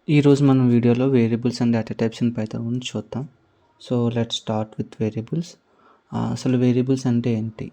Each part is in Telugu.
ఈరోజు మనం వీడియోలో variables and data types in Python గురించి చూద్దాం. So let's start with variables. అసలు వేరియబుల్స్ అంటే ఏంటి?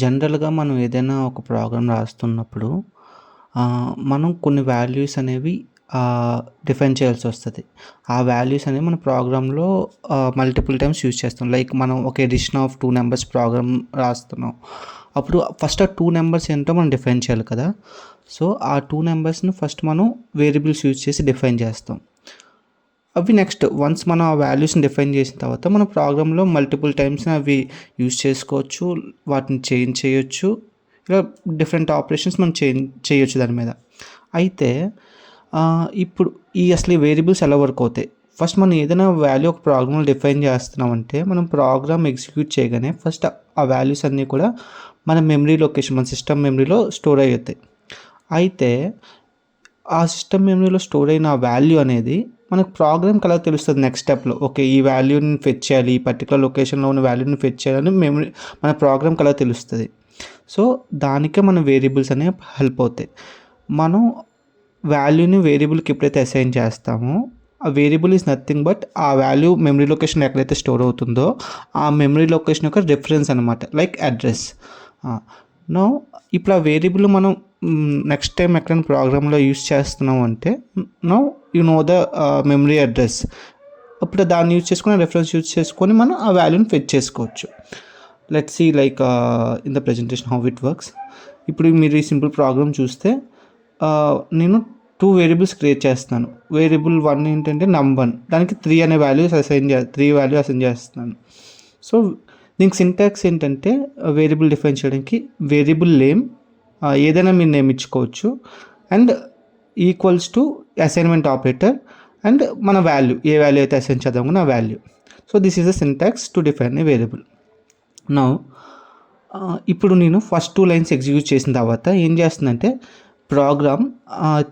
జనరల్గా మనం ఏదైనా ఒక ప్రోగ్రామ్ రాస్తున్నప్పుడు మనం కొన్ని వాల్యూస్ అనేవి డిఫైన్ చేయాల్సి వస్తుంది. ఆ వాల్యూస్ అనేవి మన ప్రోగ్రాంలో మల్టిపుల్ టైమ్స్ యూజ్ చేస్తాం. లైక్ మనం ఒక ఎడిషన్ ఆఫ్ 2 నెంబర్స్ ప్రోగ్రామ్ రాస్తున్నాం. అప్పుడు ఫస్ట్ ఆ 2 నెంబర్స్ ఏంటో మనం డిఫైన్ చేయాలి కదా. సో ఆ 2 నెంబర్స్ని ఫస్ట్ మనం వేరియబుల్స్ యూజ్ చేసి డిఫైన్ చేస్తాం. అవి నెక్స్ట్ వన్స్ మనం ఆ వాల్యూస్ని డిఫైన్ చేసిన తర్వాత మన ప్రోగ్రాంలో మల్టిపుల్ టైమ్స్ అవి యూజ్ చేసుకోవచ్చు, వాటిని చేంజ్ చేయొచ్చు, ఇలా డిఫరెంట్ ఆపరేషన్స్ మనం చేయొచ్చు దాని మీద. అయితే ఇప్పుడు అసలు ఈ వేరియబుల్స్ ఎలా వర్క్ అవుతాయి? ఫస్ట్ మనం ఏదైనా వాల్యూ ఒక ప్రోగ్రామ్లో డిఫైన్ చేస్తున్నామంటే మనం ప్రోగ్రామ్ ఎగ్జిక్యూట్ చేయగానే ఫస్ట్ ఆ వాల్యూస్ అన్నీ కూడా మన మెమరీ లొకేషన్, మన సిస్టమ్ మెమరీలో స్టోర్ అవుతాయి. అయితే ఆ సిస్టమ్ మెమరీలో స్టోర్ అయిన ఆ వాల్యూ అనేది మనకు ప్రోగ్రామ్కి ఎలా తెలుస్తుంది నెక్స్ట్ స్టెప్లో? ఓకే, ఈ వాల్యూని ఫెచ్ చేయాలి, ఈ పర్టికులర్ లొకేషన్లో ఉన్న వాల్యూని ఫెచ్ చేయాలని మన ప్రోగ్రామ్కి ఎలా తెలుస్తుంది? సో దానికే మన వేరియబుల్స్ అనేవి హెల్ప్ అవుతాయి. మనం వాల్యూని వేరియబుల్కి ఎప్పుడైతే అసైన్ చేస్తామో ఆ వేరియబుల్ ఈజ్ నథింగ్ బట్ ఆ వాల్యూ మెమరీ లొకేషన్ ఎక్కడైతే స్టోర్ అవుతుందో ఆ మెమరీ లొకేషన్ యొక్క రిఫరెన్స్ అనమాట, లైక్ అడ్రస్. నో ఇప్పుడు ఆ వేరియబుల్ మనం నెక్స్ట్ టైం ఎక్కడైనా ప్రోగ్రాంలో యూస్ చేస్తున్నాం అంటే no you know the memory address. అప్పుడు దాన్ని యూజ్ చేసుకుని రెఫరెన్స్ యూజ్ చేసుకొని మనం ఆ వాల్యూని ఫెచ్ చేసుకోవచ్చు. Let's see like in the presentation how it works. ఇప్పుడు మీరు ఈ సింపుల్ ప్రోగ్రామ్ చూస్తే నేను 2 వేరియబుల్స్ క్రియేట్ చేస్తున్నాను. వేరియబుల్ 1 ఏంటంటే num1, దానికి 3 అనే వాల్యూస్ 3 వాల్యూ అసైన్ చేస్తున్నాను. సో దీనికి సింటాక్స్ ఏంటంటే వేరియబుల్ డిఫైన్ చేయడానికి వేరియబుల్ నేమ్ ఏదైనా మీరు నేమ్ ఇచ్చుకోవచ్చు and equals to assignment operator and మన వాల్యూ, ఏ వాల్యూ అయితే అసైన్ చేద్దామో ఆ value. So this is the syntax to define A variable. Now ఇప్పుడు నేను ఫస్ట్ 2 లైన్స్ ఎగ్జిక్యూట్ చేసిన తర్వాత ఏం చేస్తుందంటే ప్రోగ్రామ్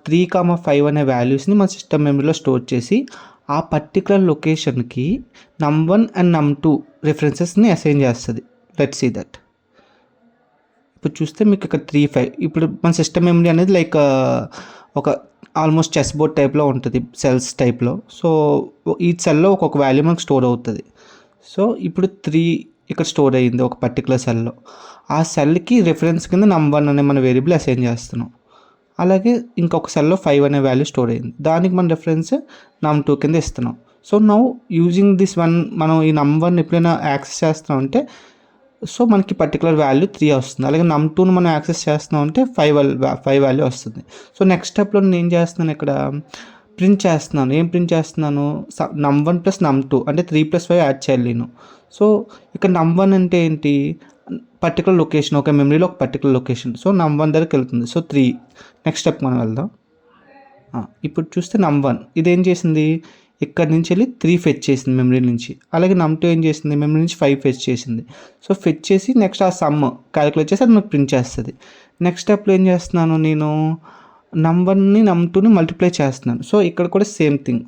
3,5 అనే వాల్యూస్ని మన సిస్టమ్ మెమరీలో స్టోర్ చేసి ఆ పర్టికులర్ లొకేషన్కి num1 అండ్ num2 రిఫరెన్సెస్ని అసైన్ చేస్తుంది. Let's see that. ఇప్పుడు చూస్తే మీకు ఇక్కడ 3, 5. ఇప్పుడు మన సిస్టమ్ మెమరీ అనేది లైక్ ఒక ఆల్మోస్ట్ చెస్ బోర్డ్ టైప్లో ఉంటుంది, సెల్స్ టైప్లో. సో ఈ సెల్లో ఒక్కొక్క వాల్యూ మనకు స్టోర్ అవుతుంది. సో ఇప్పుడు 3 ఇక్కడ స్టోర్ అయ్యింది ఒక పర్టికులర్ సెల్లో. ఆ సెల్కి రిఫరెన్స్ కింద num1 అనే మన వేరియబుల్ అసైన్ చేస్తున్నాం. అలాగే ఇంకొక సెల్లో 5 అనే వాల్యూ స్టోర్ అయింది, దానికి మన రిఫరెన్స్ num2 కింద ఇస్తున్నాం. So now using this one మనం ఈ num1 ఎప్పుడైనా యాక్సెస్ చేస్తున్నాం అంటే సో మనకి పర్టికులర్ వాల్యూ 3 వస్తుంది. అలాగే num2ని మనం యాక్సెస్ చేస్తున్నాం అంటే 5 వాల్యూ వస్తుంది. సో నెక్స్ట్ స్టెప్లో నేను ఏం చేస్తున్నాను, ఇక్కడ ప్రింట్ చేస్తున్నాను. ఏం ప్రింట్ చేస్తున్నాను? num1 ప్లస్ num2 అంటే 3 + 5 యాడ్ చేయాలి నేను. సో ఇక్కడ num1 అంటే ఏంటి? పర్టికులర్ లొకేషన్, ఒక మెమరీలో ఒక పర్టికులర్ లొకేషన్. సో num1 దగ్గరికి వెళ్తుంది. సో 3. నెక్స్ట్ స్టెప్ మనం వెళ్దాం. ఇప్పుడు చూస్తే num1 ఇదేం చేసింది, ఇక్కడ నుంచి వెళ్ళి 3 ఫెచ్ చేసింది మెమరీ నుంచి. అలాగే num2 ఏం చేసింది, మెమరీ నుంచి 5 ఫెచ్ చేసింది. సో ఫెచ్ చేసి నెక్స్ట్ ఆ సమ్ క్యాలిక్యులేట్ చేసి అది నాకు ప్రింట్ చేస్తుంది. నెక్స్ట్ స్టెప్లో ఏం చేస్తున్నాను, నేను num1ని num2ని మల్టిప్లై చేస్తున్నాను. సో ఇక్కడ కూడా same thing.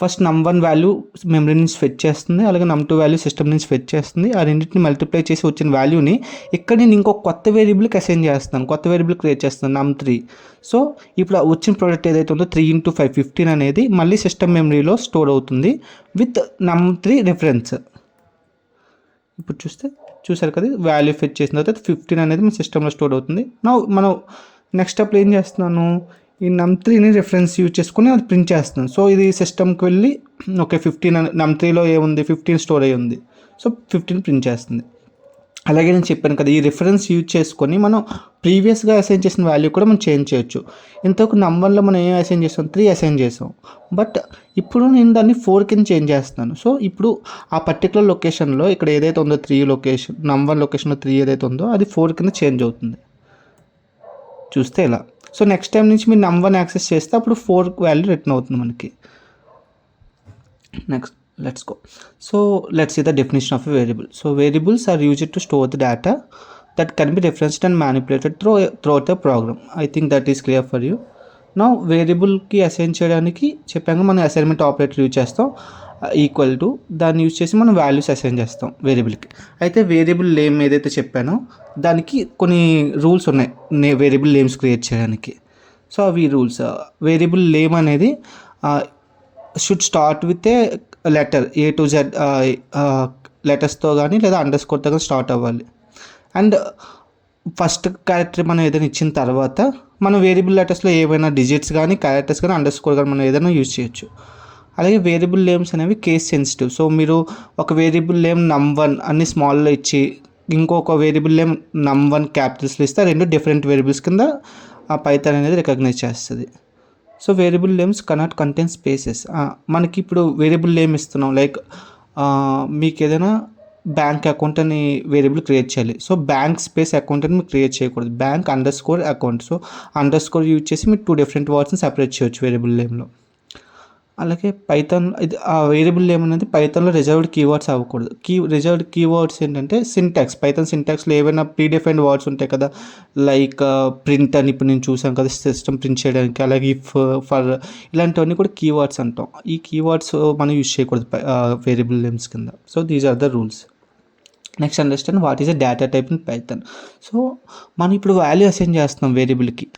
First num1 value memory నుంచి ఫెచ్ చేస్తుంది, అలాగే num2 వాల్యూ సిస్టమ్ నుంచి ఫెచ్ చేస్తుంది. ఆ రెండింటిని మల్టిప్లై చేసి వచ్చిన వాల్యూని ఇక్కడ నేను ఇంకొక కొత్త వేరియబుల్కి అసైన్ చేస్తాను, కొత్త వేరియబుల్ క్రియేట్ చేస్తాను num3. సో ఇప్పుడు వచ్చిన ప్రోడక్ట్ ఏదైతే ఉందో 3 × 5 15 అనేది మళ్ళీ సిస్టమ్ మెమరీలో స్టోర్ అవుతుంది విత్ num3 రిఫరెన్స్. ఇప్పుడు చూసారు కదా, వాల్యూ ఫెచ్ చేసిన తర్వాత 15 అనేది మన సిస్టంలో స్టోర్ అవుతుంది. మనం నెక్స్ట్ స్టెప్లో ఏం చేస్తున్నాను, ఈ num3ని రిఫరెన్స్ యూజ్ చేసుకుని అది ప్రింట్ చేస్తున్నాను. సో ఇది సిస్టమ్కి వెళ్ళి ఓకే 15 num3లో ఏముంది, 15 స్టోర్ అయ్యి ఉంది. సో 15 ప్రింట్ చేస్తుంది. అలాగే నేను చెప్పాను కదా, ఈ రిఫరెన్స్ యూజ్ చేసుకొని మనం ప్రీవియస్గా అసైన్ చేసిన వాల్యూ కూడా మనం చేంజ్ చేయొచ్చు. ఇంతకు num1లో మనం ఏం అసైన్ చేసాం, 3 అసైన్ చేసాం. బట్ ఇప్పుడు నేను దాన్ని 4 కింద చేంజ్ చేస్తున్నాను. సో ఇప్పుడు ఆ పర్టికులర్ లొకేషన్లో ఇక్కడ ఏదైతే ఉందో 3 లొకేషన్, num1 లొకేషన్లో 3 ఏదైతే ఉందో అది 4 కింద చేంజ్ అవుతుంది. చూస్తే ఇలా. సో నెక్స్ట్ టైం నుంచి మీరు num1 యాక్సెస్ చేస్తే అప్పుడు 4 వాల్యూ రిటర్న్ అవుతుంది మనకి. Next let's go. So let's see the definition of a variable. So variables are used to store the data that can be referenced and manipulated throughout the program. I think that is clear for you. Now వేరియబుల్కి అసైన్ చేయడానికి చెప్పాక మనం అసైన్మెంట్ ఆపరేటర్ యూజ్ చేస్తాం, ఈక్వల్ టు దాన్ని యూజ్ చేసి మనం వాల్యూస్ అసైన్ చేస్తాం వేరియబుల్కి. అయితే వేరియబుల్ నేమ్ ఏదైతే చెప్పానో దానికి కొన్ని రూల్స్ ఉన్నాయి వేరియబుల్ నేమ్స్ క్రియేట్ చేయడానికి. సో అవి రూల్స్. వేరియబుల్ నేమ్ అనేది should start with a letter, A to Z లెటర్స్తో కానీ లేదా అండర్ స్కోర్తో కానీ స్టార్ట్ అవ్వాలి. అండ్ ఫస్ట్ క్యారెక్టర్ మనం ఏదైనా ఇచ్చిన తర్వాత మనం వేరియబుల్ లెటర్స్లో ఏవైనా డిజిట్స్ కానీ క్యారెక్టర్స్ కానీ అండర్ స్కోర్ కానీ మనం ఏదైనా యూజ్ చేయొచ్చు. అలాగే వేరియబుల్ నేమ్స్ అనేవి కేస్ సెన్సిటివ్. సో మీరు ఒక వేరియబుల్ నేమ్ num1 అన్ని స్మాల్లో ఇచ్చి ఇంకొక వేరియబుల్ నేమ్ num1 క్యాపిటల్స్లో ఇస్తే రెండు డిఫరెంట్ వేరియబుల్స్ కింద ఆ పైథాన్ అనేది రికగ్నైజ్ చేస్తుంది. So variable names cannot contain spaces. మనకి ఇప్పుడు వేరియబుల్ నేమ్ ఇస్తున్నాం, లైక్ మీకు ఏదైనా బ్యాంక్ అకౌంట్ అని వేరియబుల్ క్రియేట్ చేయాలి. సో బ్యాంక్ స్పేస్ అకౌంట్ అని మీరు క్రియేట్ చేయకూడదు, bank under score account. So under score use చేసి మీరు 2 డిఫరెంట్ వర్డ్స్ని సెపరేట్ చేయొచ్చు వేరియబుల్ నేమ్లో. అలాగే పైథాన్ ఇది ఆ వేరియబుల్ నేమ్ అనేది పైథాన్లో రిజర్వ్డ్ కీవర్డ్స్ అవ్వకూడదు. రిజర్వ్డ్ కీవర్డ్స్ ఏంటంటే సింటాక్స్, పైథాన్ సింటాక్స్లో ఏవైనా ప్రీడిఫైన్డ్ వర్డ్స్ ఉంటాయి కదా, లైక్ ప్రింట్ అని ఇప్పుడు నేను చూసాను కదా సిస్టమ్ ప్రింట్ చేయడానికి, అలాగే ఇఫ్, ఫర్, ఇలాంటివన్నీ కూడా కీవర్డ్స్ అంటాం. ఈ కీవర్డ్స్ మనం యూజ్ చేయకూడదు వేరియబుల్ నేమ్స్ కింద. So these are the rules. Next understand what is a data type in Python. So మనం ఇప్పుడు వాల్యూ అసైన్ చేస్తున్నాం వేరియబుల్కి.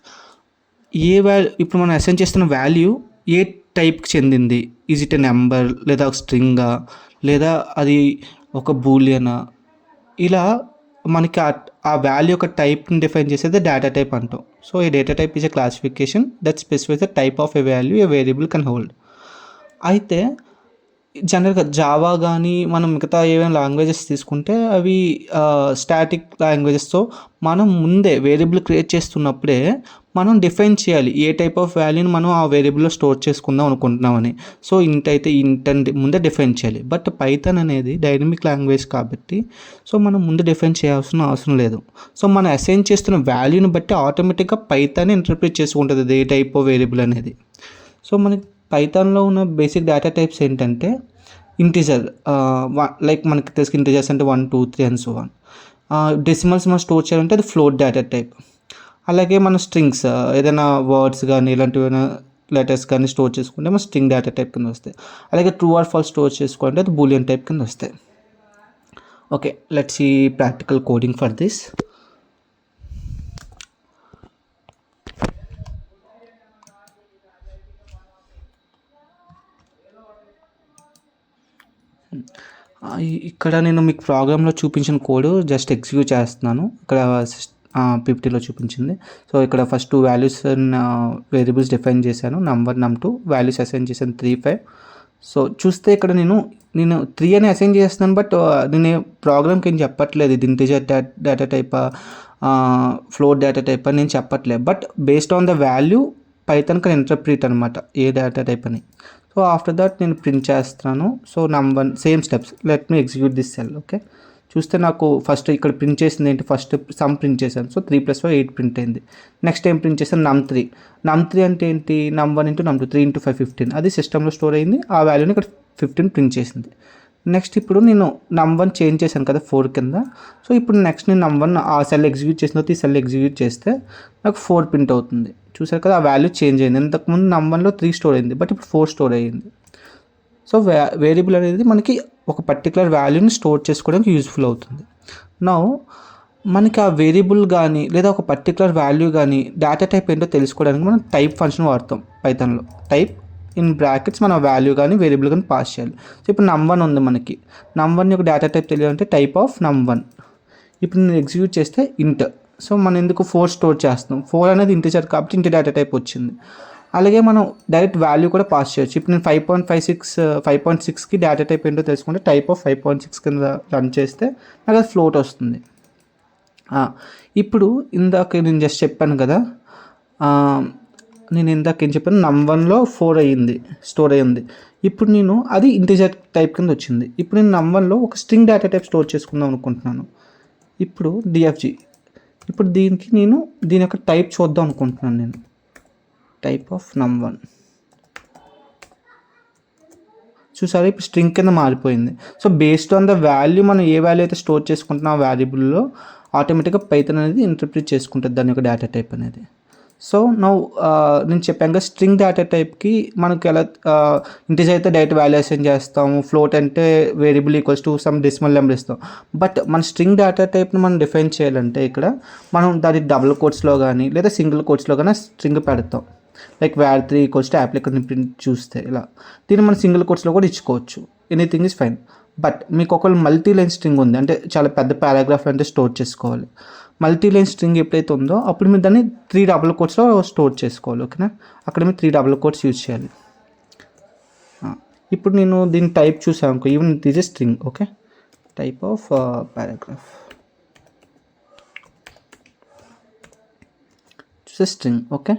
ఇప్పుడు మనం అసైన్ చేస్తున్న వాల్యూ ఏ టైప్కి చెందింది, ఈజ్ ఇట్ ఎ నెంబర్ లేదా ఒక స్ట్రింగా లేదా అది ఒక బూలియనా, ఇలా మనకి ఆ వాల్యూ యొక్క టైప్ని డిఫైన్ చేసేది డేటా టైప్ అంటాం. So A data type is a classification that specifies the type of a value A variable can hold. అయితే జనరల్గా జావా కానీ మనం మిగతా ఏమైనా లాంగ్వేజెస్ తీసుకుంటే అవి స్టాటిక్ లాంగ్వేజెస్తో మనం ముందే వేరియబుల్ క్రియేట్ చేస్తున్నప్పుడే మనం డిఫైన్ చేయాలి ఏ టైప్ ఆఫ్ వాల్యూని మనం ఆ వేరియబుల్లో స్టోర్ చేసుకుందాం అనుకుంటున్నామని. సో ఇంట్ అయితే ఇంట్ అని ముందే డిఫైన్ చేయాలి. బట్ పైథాన్ అనేది డైనమిక్ లాంగ్వేజ్ కాబట్టి సో మనం ముందు డిఫైన్ చేయాల్సిన అవసరం లేదు. సో మనం అసైన్ చేస్తున్న వాల్యూని బట్టి ఆటోమేటిక్గా పైథాన్ ఇంటర్ప్రిట్ చేసుకుంటుంది ఏ టైప్ ఆఫ్ వేరియబుల్ అనేది. సో మనకి పైథాన్లో ఉన్న బేసిక్ డేటా టైప్స్ ఏంటంటే ఇంటిజర్, లైక్ మనకి తెలిసి ఇంటిజర్స్ అంటే 1, 2, 3 అండ్ సో ఆన్. డెసిమల్స్ మనం స్టోర్ చేయాలంటే అది ఫ్లోట్ డేటా టైప్. అలాగే మన స్ట్రింగ్స్ ఏదైనా వర్డ్స్ కానీ ఇలాంటివైనా లెటర్స్ కానీ స్టోర్ చేసుకుంటే మన స్ట్రింగ్ డేటా టైప్ కింద వస్తాయి. అలాగే ట్రూ ఆర్ ఫాల్స్ స్టోర్ చేసుకోవాలంటే అది బూలియన్ టైప్ కింద వస్తాయి. Okay, let's see practical coding for this. ఇక్కడ నేను మీకు ప్రోగ్రాంలో చూపించిన కోడ్ జస్ట్ ఎగ్జిక్యూట్ చేస్తున్నాను. ఇక్కడ PPTలో చూపించింది. సో ఇక్కడ ఫస్ట్ 2 వాల్యూస్ వేరియబుల్స్ డిఫైన్ చేశాను, num1, num2, వాల్యూస్ అసైన్ చేశాను 3, 5. సో చూస్తే ఇక్కడ నేను 3 అని అసైన్ చేస్తున్నాను, బట్ నేను ప్రోగ్రామ్కి ఏం చెప్పట్లేదు ఇది integer data type float data type అని నేను చెప్పట్లేదు. But based on the value Python can interpret అనమాట ఏ డేటా టైప్ అని. సో ఆఫ్టర్ దట్ నేను ప్రింట్ చేస్తున్నాను. So num1 same steps, let me execute this cell. Okay, చూస్తే నాకు ఫస్ట్ ఇక్కడ ప్రింట్ చేసింది ఏంటి, ఫస్ట్ సమ్ ప్రింట్ చేశాను. సో 3 + 5 8 ప్రింట్ అయింది. నెక్స్ట్ ఏం ప్రింట్ చేశాను, num3 అంటే ఏంటి, num1 × num2 3 × 5 15, అది సిస్టంలో స్టోర్ అయింది. ఆ వాల్యూని ఇక్కడ 15 ప్రింట్ చేసింది. నెక్స్ట్ ఇప్పుడు నేను num1 చేంజ్ చేశాను కదా 4 కింద. సో ఇప్పుడు నెక్స్ట్ నేను num1 ఆ సెల్ ఎగ్జిక్యూట్ చేసిన తర్వాత ఈ సెల్ ఎగ్జిక్యూట్ చేస్తే నాకు 4 ప్రింట్ అవుతుంది. చూసారు కదా, ఆ వాల్యూ చేంజ్ అయింది. ఇంతకుముందు num1లో 3 స్టోర్ అయింది, బట్ ఇప్పుడు 4 స్టోర్ అయ్యింది. సో వేరియబుల్ అనేది మనకి ఒక పర్టికులర్ వాల్యూని స్టోర్ చేసుకోవడానికి యూజ్ఫుల్ అవుతుంది. నౌ మనకి ఆ వేరియబుల్ కానీ లేదా ఒక పర్టికులర్ వాల్యూ కానీ డేటా టైప్ ఏంటో తెలుసుకోవడానికి మనం టైప్ ఫంక్షన్ వాడతాం పైథాన్లో. టైప్ ఇన్ బ్రాకెట్స్ మన వాల్యూ కానీ వేరియబుల్ కానీ పాస్ చేయాలి. సో ఇప్పుడు num1 ఉంది, మనకి num1 యొక్క డేటా టైప్ తెలియాలంటే టైప్ ఆఫ్ num1. ఇప్పుడు నేను ఎగ్జిక్యూట్ చేస్తే ఇంట్. సో మనం ఎందుకు 4 స్టోర్ చేస్తున్నాం, 4 అనేది ఇంటిజర్ కాబట్టి ఇంటి డేటా టైప్ వచ్చింది. అలాగే మనం డైరెక్ట్ వాల్యూ కూడా పాస్ చేయొచ్చు. ఇప్పుడు నేను 5.6కి డేటా టైప్ ఏంటో తెలుసుకుంటే టైప్ ఆఫ్ 5.6 కింద రన్ చేస్తే నాకు అది ఫ్లోట్ వస్తుంది. ఇప్పుడు ఇందాక నేను జస్ట్ చెప్పాను కదా, నేను ఇందాక ఏం చెప్పాను, num1లో 4 అయ్యింది, స్టోర్ అయ్యింది. ఇప్పుడు నేను అది ఇంటిజర్ టైప్ కింద వచ్చింది. ఇప్పుడు నేను num1లో ఒక స్ట్రింగ్ డేటా టైప్ స్టోర్ చేసుకుందాం అనుకుంటున్నాను. ఇప్పుడు DFG. ఇప్పుడు దీని యొక్క టైప్ చూద్దాం అనుకుంటున్నాను నేను, టైప్ ఆఫ్ num1. చూసారా, ఇప్పుడు స్ట్రింగ్ కింద మారిపోయింది. So based on the value మనం ఏ వాల్యూ అయితే స్టోర్ చేసుకుంటున్నాం ఆ వాల్యూబుల్లో ఆటోమేటిక్గా పైథాన్ అనేది ఇంటర్ప్రిట్ చేసుకుంటుంది దాని యొక్క డేటా టైప్ అనేది. సో నౌ నేను చెప్పాను కదా, స్ట్రింగ్ డేటా టైప్కి మనకి ఎలా ఇంటిజర్ అయితే డైరెక్ట్ వాల్యుయేషన్ చేస్తాము, ఫ్లోట్ అంటే variable equals to some decimal number ఇస్తాం. బట్ మన స్ట్రింగ్ డేటా టైప్ని మనం డిఫైన్ చేయాలంటే ఇక్కడ మనం దాని డబుల్ కోట్స్లో కానీ లేదా సింగిల్ కోట్స్లో కానీ స్ట్రింగ్ పెడతాం. Like var3 equals to application print చూస్తే ఇలా దీన్ని మనం సింగిల్ కోట్స్లో కూడా ఇచ్చుకోవచ్చు. Anything is fine. బట్ మీకు ఒకవేళ మల్టీ లైన్ స్ట్రింగ్ ఉంది అంటే చాలా పెద్ద పారాగ్రాఫ్ అంటే స్టోర్ చేసుకోవాలి. మల్టీ లైన్ స్ట్రింగ్ ఎప్పుడైతే ఉందో అప్పుడు మీరు దాన్ని 3 డబుల్ కోట్స్లో స్టోర్ చేసుకోవాలి. ఓకేనా, అక్కడ మీరు 3 డబుల్ కోట్స్ యూజ్ చేయాలి. ఇప్పుడు నేను దీన్ని టైప్ చూసాను అనుకో, even this is string. Okay, type of paragraph చూసే string. Okay,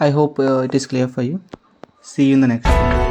I hope it is clear for you. See you in the next one.